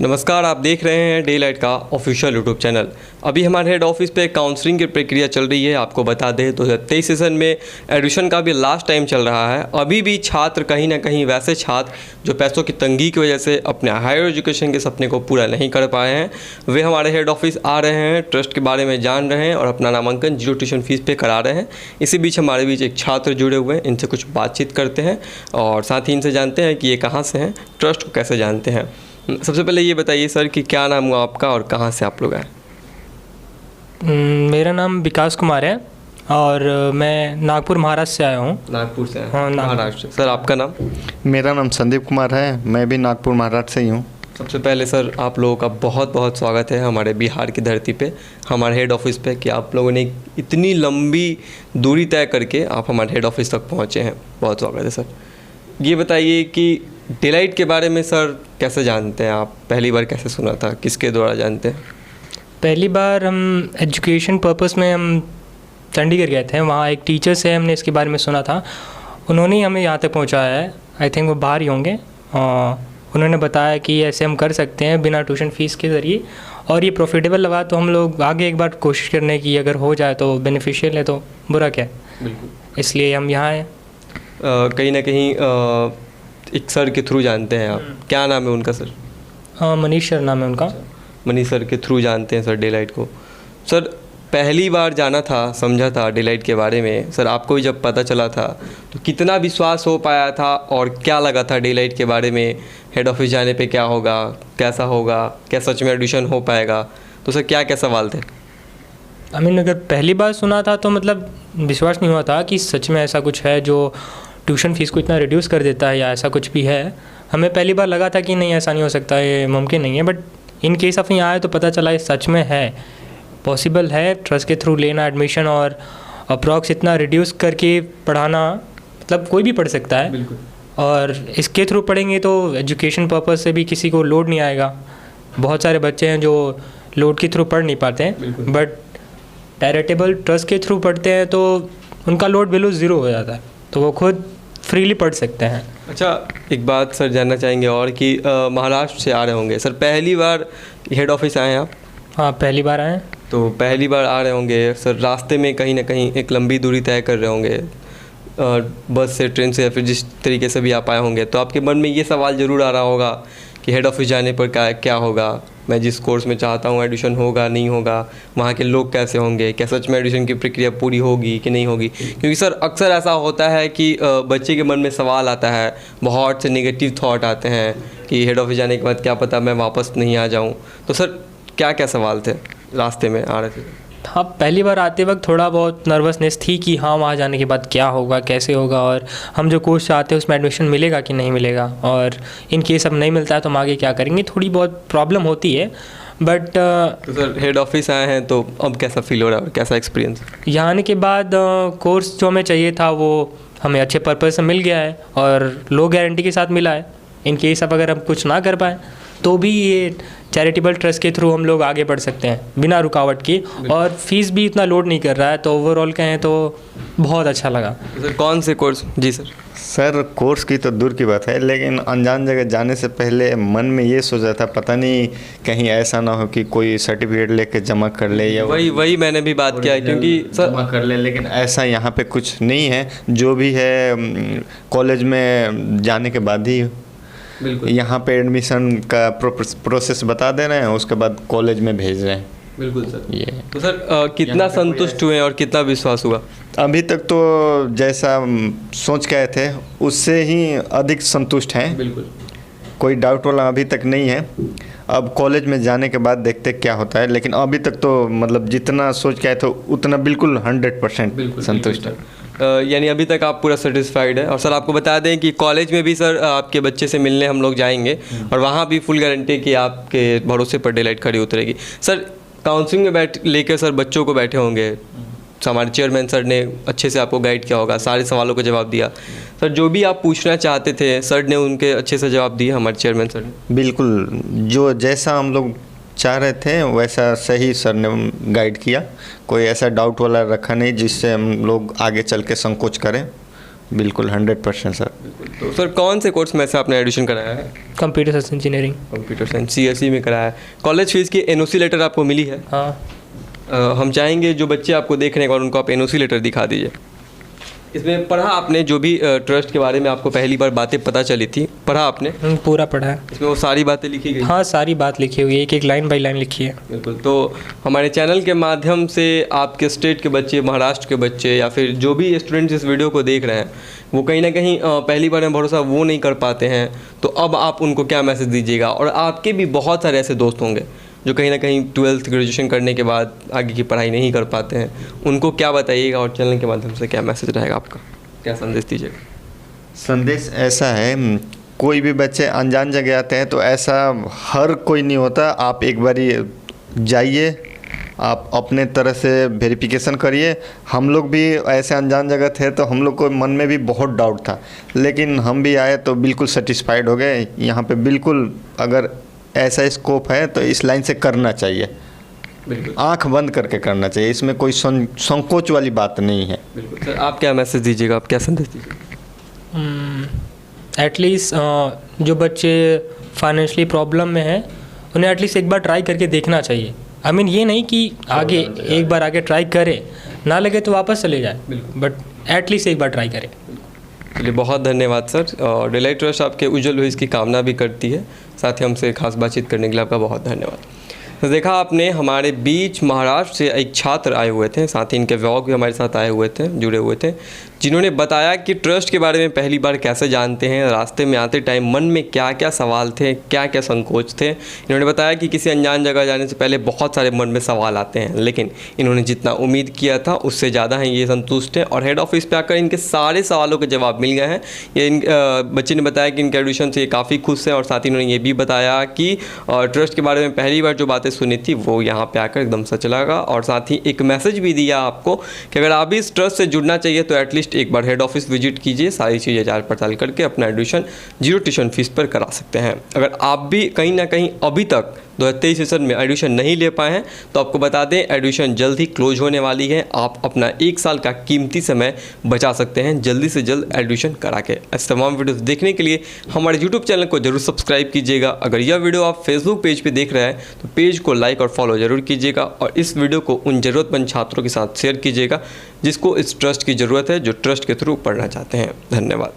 नमस्कार, आप देख रहे हैं डे लाइट का ऑफिशियल यूट्यूब चैनल। अभी हमारे हेड ऑफिस पे काउंसलिंग की प्रक्रिया चल रही है। आपको बता दें तो 23 सेशन में एडमिशन का भी लास्ट टाइम चल रहा है। अभी भी छात्र कहीं ना कहीं वैसे छात्र जो पैसों की तंगी की वजह से अपने हायर एजुकेशन के सपने को पूरा नहीं कर पाए हैं, वे हमारे हेड ऑफिस आ रहे हैं, ट्रस्ट के बारे में जान रहे हैं और अपना नामांकन 0 ट्यूशन फीस पे करा रहे हैं। इसी बीच हमारे बीच एक छात्र जुड़े हुए हैं, इनसे कुछ बातचीत करते हैं और साथ ही इनसे जानते हैं कि ये कहाँ से हैं, ट्रस्ट को कैसे जानते हैं। सबसे पहले ये बताइए सर कि क्या नाम हुआ आपका और कहाँ से आप लोग आए? मेरा नाम विकास कुमार है और मैं नागपुर महाराष्ट्र से आया हूँ। नागपुर से? हाँ, महाराष्ट्र। सर आपका नाम? मेरा नाम संदीप कुमार है, मैं भी नागपुर महाराष्ट्र से ही हूँ। सबसे पहले सर आप लोगों का बहुत बहुत स्वागत है हमारे बिहार की धरती पे, हमारे हेड ऑफिस पे, कि आप लोगों ने इतनी लंबी दूरी तय करके आप हमारे हेड ऑफिस तक पहुँचे हैं। बहुत स्वागत है सर। ये बताइए कि डिलाइट के बारे में सर कैसे जानते हैं आप? पहली बार कैसे सुना था, किसके द्वारा जानते हैं? पहली बार हम एजुकेशन पर्पस में हम चंडीगढ़ गए थे, वहाँ एक टीचर से हमने इसके बारे में सुना था। उन्होंने ही हमें यहाँ तक पहुँचाया है। आई थिंक वो बाहर ही होंगे। उन्होंने बताया कि ऐसे हम कर सकते हैं बिना ट्यूशन फ़ीस के ज़रिए, और ये प्रॉफिटेबल लगा तो हम लोग आगे एक बार कोशिश करने की, अगर हो जाए तो बेनिफिशियल है तो बुरा क्या है। बिल्कुल, इसलिए हम यहाँ हैं। कहीं ना कहीं एक सर के थ्रू जानते हैं आप। क्या नाम है उनका सर? मनीष सर नाम है उनका। मनीष सर के थ्रू जानते हैं सर डिलाइट को। सर पहली बार जाना था, समझा था डिलाइट के बारे में, सर आपको भी जब पता चला था तो कितना विश्वास हो पाया था और क्या लगा था डिलाइट के बारे में? हेड ऑफिस जाने पे क्या होगा, कैसा होगा, क्या सच में एडमिशन हो पाएगा? तो सर क्या क्या सवाल थे? अगर पहली बार सुना था तो मतलब विश्वास नहीं हुआ था कि सच में ऐसा कुछ है जो ट्यूशन फ़ीस को इतना रिड्यूस कर देता है, या ऐसा कुछ भी है। हमें पहली बार लगा था कि नहीं, ऐसा नहीं हो सकता, ये मुमकिन नहीं है। बट इन केस ऑफ यहाँ आए तो पता चला ये सच में है, पॉसिबल है। ट्रस्ट के थ्रू लेना एडमिशन और अप्रॉक्स इतना रिड्यूस करके पढ़ाना, मतलब कोई भी पढ़ सकता है। बिल्कुल। और इसके थ्रू पढ़ेंगे तो एजुकेशन पर्पस से भी किसी को लोड नहीं आएगा। बहुत सारे बच्चे हैं जो लोड के थ्रू पढ़ नहीं पाते हैं, बट चैरिटेबल ट्रस्ट के थ्रू पढ़ते हैं तो उनका लोड बिल्कुल ज़ीरो हो जाता है, तो वो खुद फ्रीली पढ़ सकते हैं। अच्छा, एक बात सर जानना चाहेंगे और कि महाराष्ट्र से आ रहे होंगे सर, पहली बार हेड ऑफिस आए हैं आप? हाँ, पहली बार आए हैं। तो पहली बार आ रहे होंगे सर, रास्ते में कहीं ना कहीं एक लंबी दूरी तय कर रहे होंगे, बस से, ट्रेन से, या फिर जिस तरीके से भी आप आए होंगे, तो आपके मन में ये सवाल ज़रूर आ रहा होगा कि हेड ऑफिस जाने पर क्या होगा, मैं जिस कोर्स में चाहता हूँ एडमिशन होगा नहीं होगा, वहाँ के लोग कैसे होंगे, क्या सच में एडमिशन की प्रक्रिया पूरी होगी कि नहीं होगी? क्योंकि सर अक्सर ऐसा होता है कि बच्चे के मन में सवाल आता है, बहुत से नेगेटिव थॉट आते हैं कि हेड ऑफिस जाने के बाद क्या पता मैं वापस नहीं आ जाऊँ। तो सर क्या क्या सवाल थे रास्ते में आ रहे थे? हाँ, पहली बार आते वक्त थोड़ा बहुत नर्वसनेस थी कि हाँ, वहाँ जाने के बाद क्या होगा, कैसे होगा, और हम जो कोर्स चाहते हैं उसमें एडमिशन मिलेगा कि नहीं मिलेगा, और इन केस अब नहीं मिलता है तो हम आगे क्या करेंगे। थोड़ी बहुत प्रॉब्लम होती है, बट तो सर हेड ऑफिस आए हैं तो अब कैसा फील हो रहा है और कैसा एक्सपीरियंस? यहाँ आने के बाद कोर्स जो हमें चाहिए था वो हमें अच्छे पर्पज़ से मिल गया है और लो गारंटी के साथ मिला है। इन केस अब अगर हम कुछ ना कर पाए तो भी ये चैरिटेबल ट्रस्ट के थ्रू हम लोग आगे बढ़ सकते हैं बिना रुकावट की, और फीस भी इतना लोड नहीं कर रहा है, तो ओवरऑल कहें तो बहुत अच्छा लगा। सर कौन से कोर्स? जी सर कोर्स की तो दूर की बात है, लेकिन अनजान जगह जाने से पहले मन में ये सोचा था पता नहीं कहीं ऐसा ना हो कि कोई सर्टिफिकेट लेके जमा कर ले, या वही मैंने भी बात किया है, क्योंकि सर जमा कर ले, लेकिन ऐसा यहाँ पे कुछ नहीं है। जो भी है कॉलेज में जाने के बाद ही, बिल्कुल यहाँ पे एडमिशन का प्रोसेस बता दे रहे हैं, उसके बाद कॉलेज में भेज रहे हैं। बिल्कुल सर। ये तो सर कितना संतुष्ट हुए और कितना विश्वास हुआ? अभी तक तो जैसा सोच के आए थे उससे ही अधिक संतुष्ट हैं। बिल्कुल, कोई डाउट वाला अभी तक नहीं है। अब कॉलेज में जाने के बाद देखते क्या होता है, लेकिन अभी तक तो मतलब जितना सोच के आए थे उतना बिल्कुल 100% संतुष्ट है। यानी अभी तक आप पूरा सेटिस्फाइड है। और सर आपको बता दें कि कॉलेज में भी सर आपके बच्चे से मिलने हम लोग जाएंगे और वहाँ भी फुल गारंटी कि आपके भरोसे पर डिलाइट खड़ी उतरेगी। सर काउंसलिंग में लेकर सर बच्चों को बैठे होंगे, हमारे चेयरमैन सर ने अच्छे से आपको गाइड किया होगा, सारे सवालों का जवाब दिया। सर जो भी आप पूछना चाहते थे सर ने उनके अच्छे से जवाब दिए, हमारे चेयरमैन सर ने? बिल्कुल, जो जैसा हम लोग चाह रहे थे वैसा सही सर ने गाइड किया। कोई ऐसा डाउट वाला रखा नहीं जिससे हम लोग आगे चल के संकोच करें। बिल्कुल 100% सर। तो सर कौन से कोर्स में से आपने एडमिशन कराया है? Computer science engineering. Computer science CSE में कराया है। कॉलेज फीस की NOC लेटर आपको मिली है? हाँ। हम चाहेंगे जो बच्चे आपको देख रहे हैं और उनको आप NOC लेटर दिखा दीजिए। इसमें पढ़ा आपने जो भी ट्रस्ट के बारे में आपको पहली बार बातें पता चली थी, पढ़ा आपने? पूरा पढ़ा है। इसमें वो सारी बातें लिखी गई? हाँ, सारी बात लिखी हुई है, एक एक लाइन बाई लाइन लिखी है। बिल्कुल। तो हमारे चैनल के माध्यम से आपके स्टेट के बच्चे, महाराष्ट्र के बच्चे या फिर जो भी स्टूडेंट्स इस वीडियो को देख रहे हैं वो कहीं ना कहीं पहली बार में भरोसा वो नहीं कर पाते हैं, तो अब आप उनको क्या मैसेज दीजिएगा? और आपके भी बहुत सारे ऐसे दोस्त होंगे जो कहीं ना कहीं 12th ग्रेजुएशन करने के बाद आगे की पढ़ाई नहीं कर पाते हैं, उनको क्या बताइएगा और चैनल के माध्यम से क्या मैसेज रहेगा आपका, क्या संदेश दीजिएगा? संदेश ऐसा है, कोई भी बच्चे अनजान जगह आते हैं तो ऐसा हर कोई नहीं होता। आप एक बारी जाइए, आप अपने तरह से वेरिफिकेशन करिए। हम लोग भी ऐसे अनजान जगह थे तो हम लोग को मन में भी बहुत डाउट था, लेकिन हम भी आए तो बिल्कुल सेटिस्फाइड हो गए। यहाँ पे बिल्कुल अगर ऐसा स्कोप है तो इस लाइन से करना चाहिए, बिल्कुल आंख बंद करके करना चाहिए। इसमें कोई संकोच वाली बात नहीं है। बिल्कुल। सर आप क्या मैसेज दीजिएगा, आप क्या संदेश दीजिएगा? एटलीस्ट जो बच्चे फाइनेंशियली प्रॉब्लम में हैं उन्हें एटलीस्ट एक बार ट्राई करके देखना चाहिए। आई मीन ये नहीं कि आगे एक बार आगे ट्राई करें, ना लगे तो वापस चले जाए, बट एटलीस्ट एक बार ट्राई करें। चलिए, बहुत धन्यवाद सर। और डिलाइट ट्रस्ट आपके उज्जवल भविष्य की कामना भी करती है। साथ ही हमसे खास बातचीत करने के लिए आपका बहुत धन्यवाद। तो देखा आपने, हमारे बीच महाराष्ट्र से एक छात्र आए हुए थे, साथ ही इनके व्लॉग भी हमारे साथ आए हुए थे, जुड़े हुए थे, जिन्होंने बताया कि ट्रस्ट के बारे में पहली बार कैसे जानते हैं, रास्ते में आते टाइम मन में क्या क्या सवाल थे, क्या क्या संकोच थे। इन्होंने बताया कि किसी अनजान जगह जाने से पहले बहुत सारे मन में सवाल आते हैं, लेकिन इन्होंने जितना उम्मीद किया था उससे ज़्यादा हैं, ये संतुष्ट हैं और हेड ऑफिस पे आकर इनके सारे सवालों के जवाब मिल गए हैं। ये बच्चे ने बताया कि इनके एडमिशन से ये काफ़ी खुश हैं और साथ ही उन्होंने ये भी बताया कि ट्रस्ट के बारे में पहली बार जो बातें सुनी थी वो यहाँ पे आकर एकदम सच लगा। और साथ ही एक मैसेज भी दिया आपको कि अगर आप भी इस ट्रस्ट से जुड़ना चाहिए तो एटलीस्ट एक बार हेड ऑफिस विजिट कीजिए, सारी चीज़ें जांच पड़ताल करके अपना एडमिशन 0 ट्यूशन फीस पर करा सकते हैं। अगर आप भी कहीं ना कहीं अभी तक 2023 सेशन में एडमिशन नहीं ले पाए हैं तो आपको बता दें एडमिशन जल्द ही क्लोज होने वाली है। आप अपना 1 साल का कीमती समय बचा सकते हैं जल्दी से जल्द एडमिशन करा के। ऐसे तमाम वीडियोस देखने के लिए हमारे यूट्यूब चैनल को जरूर सब्सक्राइब कीजिएगा। अगर यह वीडियो आप फेसबुक पेज पे देख रहे हैं तो पेज को लाइक और फॉलो जरूर कीजिएगा और इस वीडियो को उन ज़रूरतमंद छात्रों के साथ शेयर कीजिएगा जिसको इस ट्रस्ट की ज़रूरत है, जो ट्रस्ट के थ्रू पढ़ना चाहते हैं। धन्यवाद।